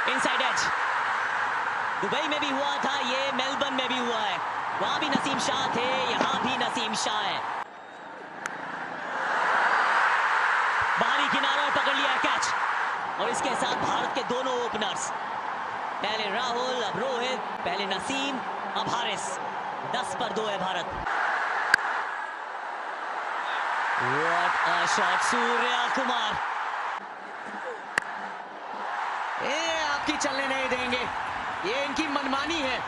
Inside as. Dubai में भी हुआ था ये, मेलबर्न में भी हुआ है, वहां भी नसीम शाह थे, यहां भी नसीम शाह है। बाहरी किनारा और पकड़ लिया कैच, और इसके साथ भारत के दोनों ओपनर्स, पहले राहुल अब रोहित, पहले नसीम अब हारिस। 10 पर 2 है Bharat. What a shot Surya Kumar, ये आपकी चलने नहीं देंगे, ये इनकी मनमानी है।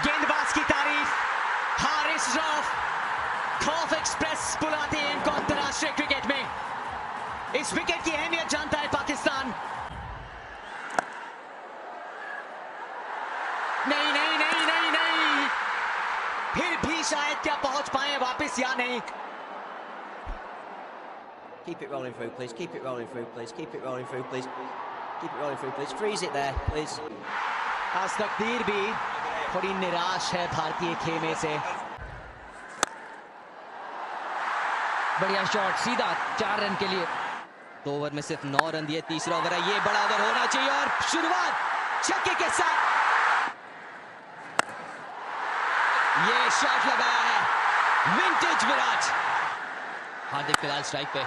गेंदबाज की तारीफ हारिस रऊफ, खौफ एक्सप्रेस बुलाते हैं इनको अंतरराष्ट्रीय क्रिकेट में। इस विकेट की अहमियत जानता है पाकिस्तान। नहीं नहीं नहीं नहीं नहीं, फिर भी शायद क्या पहुंच पाए वापस या नहीं। Keep it rolling through, please. Keep it rolling through, please. Keep it rolling through, please. Keep it rolling through, please. Freeze it there, please. आज तकदीर भी थोड़ी निराश है भारतीय खेमे से। बढ़िया शॉट, सीधा 4 रन के लिए। 2 ओवर में सिर्फ 9 रन दिए, तीसरा ओवर है, ये बड़ा ओवर होना चाहिए, और शुरुआत छक्के के साथ ये शॉट लगाया है विंटेज विराट। हार्दिक फिलहाल स्ट्राइक पे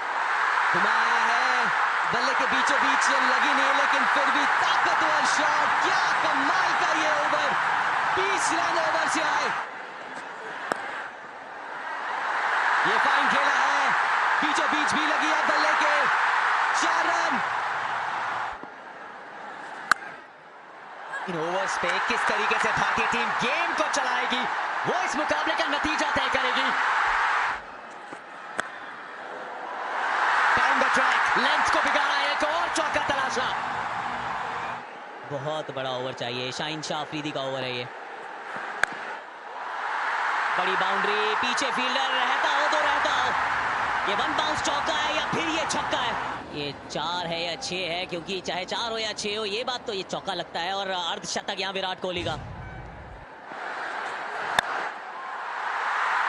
घुमाया है, बल्ले के बीचों बीच लगी नहीं, लेकिन फिर भी ताकतवर शॉट। क्या कमाल का ये ओवर, 20 रन ओवर से आए। ये फाइन खेला है, बीचों बीच भी लगी है बल्ले के, 4 रन। इन ओवर्स पे किस तरीके से भारतीय टीम गेम को चलाएगी, वो इस मुकाबले का नतीजा तय करेगी। डाउन द ट्रैक, लेंथ को बिगाड़ा, एक और चौका तलाशा। बहुत बड़ा ओवर चाहिए, शाहीन शाह अफरीदी का ओवर है ये। बड़ी बाउंड्री, पीछे फील्डर, रहता हो तो रहता हो। ये 1 बाउंस चौका है या फिर ये छक्का है? ये 4 है या 6 है, क्योंकि चाहे 4 हो या 6 हो, ये बात तो ये चौका लगता है। और अर्धशतक यहाँ विराट कोहली का।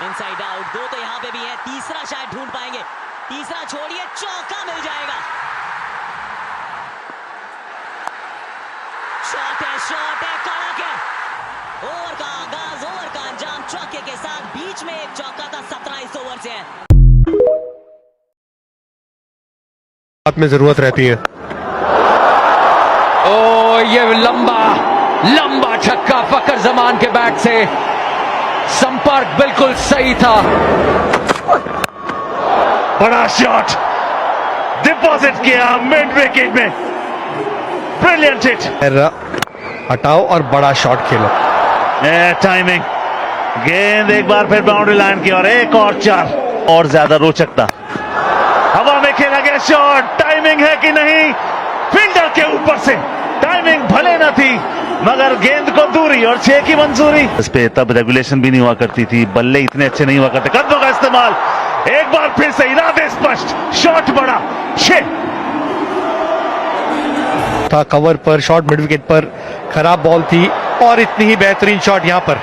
इनसाइड आउट, 2 तो यहाँ पे भी है, तीसरा शायद ढूंढ पाएंगे। तीसरा छोड़िए, चौका मिल जाएगा। शॉट है, कड़क है। ओवर का आगाज, ओवर का अंजाम चौके के साथ, बीच में एक चौका था। 17 इस ओवर से है। हाथ में जरूरत रहती है। ओ ये लंबा छक्का फकर जमान के बैट से, संपर्क बिल्कुल सही था। बड़ा शॉट डिपॉजिट किया मिड विकेट में, ब्रिलियंट हिट। हटाओ और बड़ा शॉट खेलो। टाइमिंग, गेंद एक बार फिर बाउंड्री लाइन की, और एक और 4 और ज्यादा रोचकता। हवा में खेला गया शॉट, टाइमिंग है कि नहीं, फील्डर के ऊपर से टाइमिंग भले न थी, मगर गेंद को दूरी और 6 की मंजूरी। इस पे तब रेगुलेशन भी नहीं हुआ करती थी, बल्ले इतने अच्छे नहीं हुआ करते। कदमों का इस्तेमाल, एक बार फिर से इरादे स्पष्ट, शॉट बड़ा, 6 था कवर पर, शॉट मिड विकेट पर, खराब बॉल थी, और इतनी ही बेहतरीन शॉट यहां पर।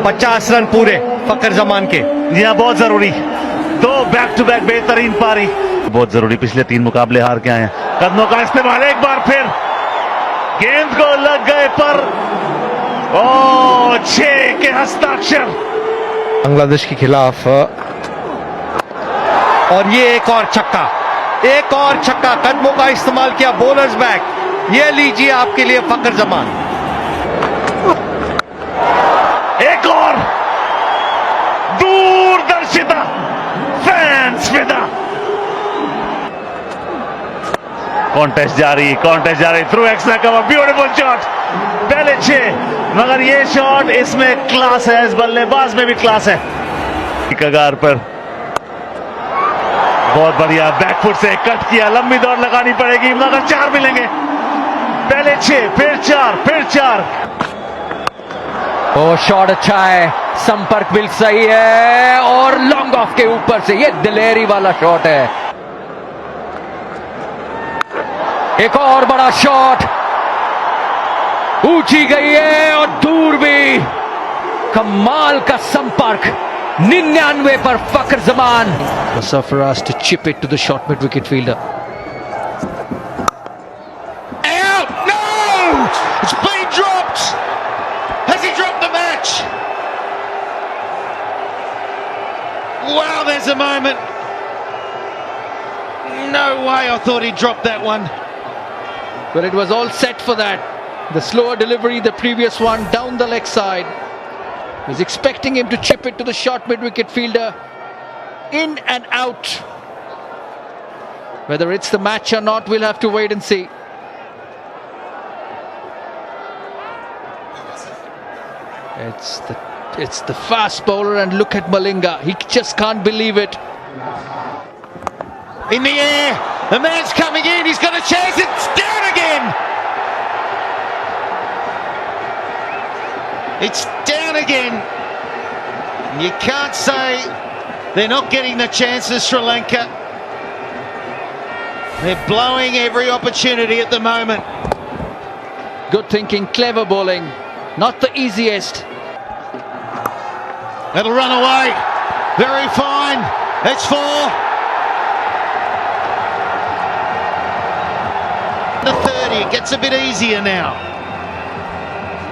50 रन पूरे फकर जमान के। जी हाँ, बहुत जरूरी, 2 बैक टू बैक बेहतरीन पारी, बहुत जरूरी। पिछले 3 मुकाबले हार के आए हैं। कदमों का इस्तेमाल, एक बार फिर गेंद को लग गए पर, ओ 6 के हस्ताक्षर बांग्लादेश के खिलाफ। और ये एक और छक्का, एक और छक्का, कदमों का इस्तेमाल किया, बॉलर्स बैक। ये लीजिए आपके लिए फकर जमान। एक और दूरदर्शिता, फैंस फिदा। कॉन्टेस्ट जारी, through extra cover, beautiful shot, पहले 6, मगर ये शॉट, इसमें क्लास है, इस बल्लेबाज में भी क्लास है। कगार पर बहुत बढ़िया बैकफुट से कट किया, लंबी दौड़ लगानी पड़ेगी, मगर 4 मिलेंगे। पहले 6, फिर 4, फिर 4। ओ शॉट अच्छा है, संपर्क बिल्कुल सही है, और लॉन्ग ऑफ के ऊपर से ये दिलेरी वाला शॉट है। एक और बड़ा शॉट, ऊंची गई है और दूर भी। कमाल का संपर्क, 99 पर फकर Zaman. Sarfaraz to chip it to the short mid wicket fielder. moment. No way I thought he'd drop that one. But it was all set for that. The slower delivery, the previous one, down the leg side. Was expecting him to chip it to the short mid-wicket fielder. In and out. Whether it's the match or not, we'll have to wait and see. It's the fast bowler, and look at Malinga. He just can't believe it. In the air, the man's coming in, he's got a chance, it's down again! It's down again. You can't say they're not getting the chances, Sri Lanka. They're blowing every opportunity at the moment. Good thinking, clever bowling. Not the easiest. That'll run away. Very fine. It's 4. The 30, it gets a bit easier now.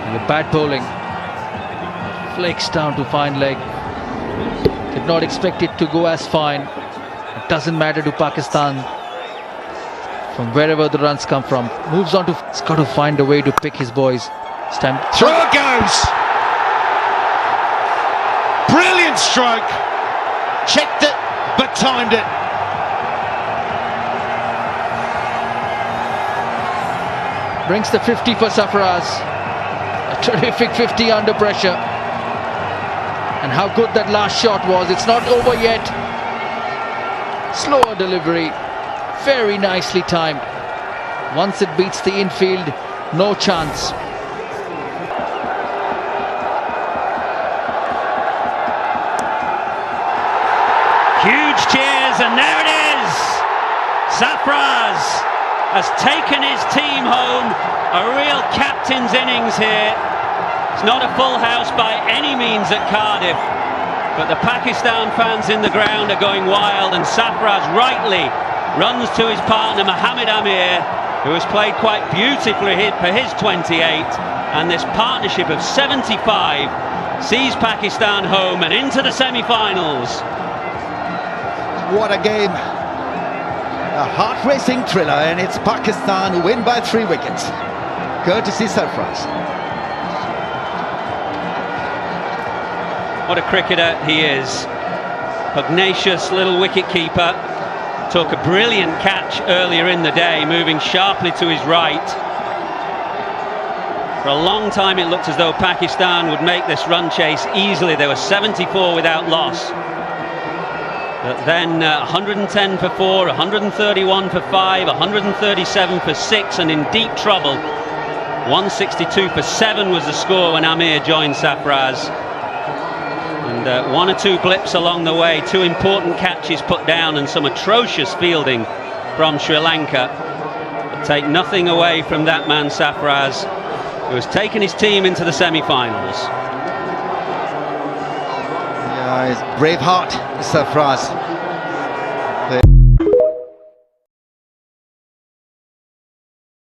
And the bad bowling. Flakes down to fine leg. Did not expect it to go as fine. It doesn't matter to Pakistan. From wherever the runs come from. Moves on to... He's got to find a way to pick his boys. Stamp. Through it goes. Brilliant stroke. Checked it, but timed it. Brings the 50 for Sarfaraz. A terrific 50 under pressure. And how good that last shot was. It's not over yet. Slower delivery. Very nicely timed. Once it beats the infield, no chance. Huge cheers, and there it is. Sarfaraz has taken his team home. A real captain's innings here. It's not a full house by any means at Cardiff, but the Pakistan fans in the ground are going wild, and Sarfaraz rightly runs to his partner Mohammad Amir, who has played quite beautifully for his 28, and this partnership of 75 sees Pakistan home and into the semi-finals. What a game. A heart-racing thriller, and it's Pakistan who win by 3 wickets. Courtesy Sarfaraz. What a cricketer he is. Pugnacious little wicket-keeper. Took a brilliant catch earlier in the day, moving sharply to his right. For a long time it looked as though Pakistan would make this run chase easily. They were 74 without loss. But then 110 for 4, 131 for 5, 137 for 6, and in deep trouble. 162 for 7 was the score when Amir joined Sarfaraz. And 1 or 2 blips along the way, 2 important catches put down and some atrocious fielding from Sri Lanka. But take nothing away from that man Sarfaraz, who has taken his team into the semi-finals. Yeah, it's brave heart, Sarfaraz.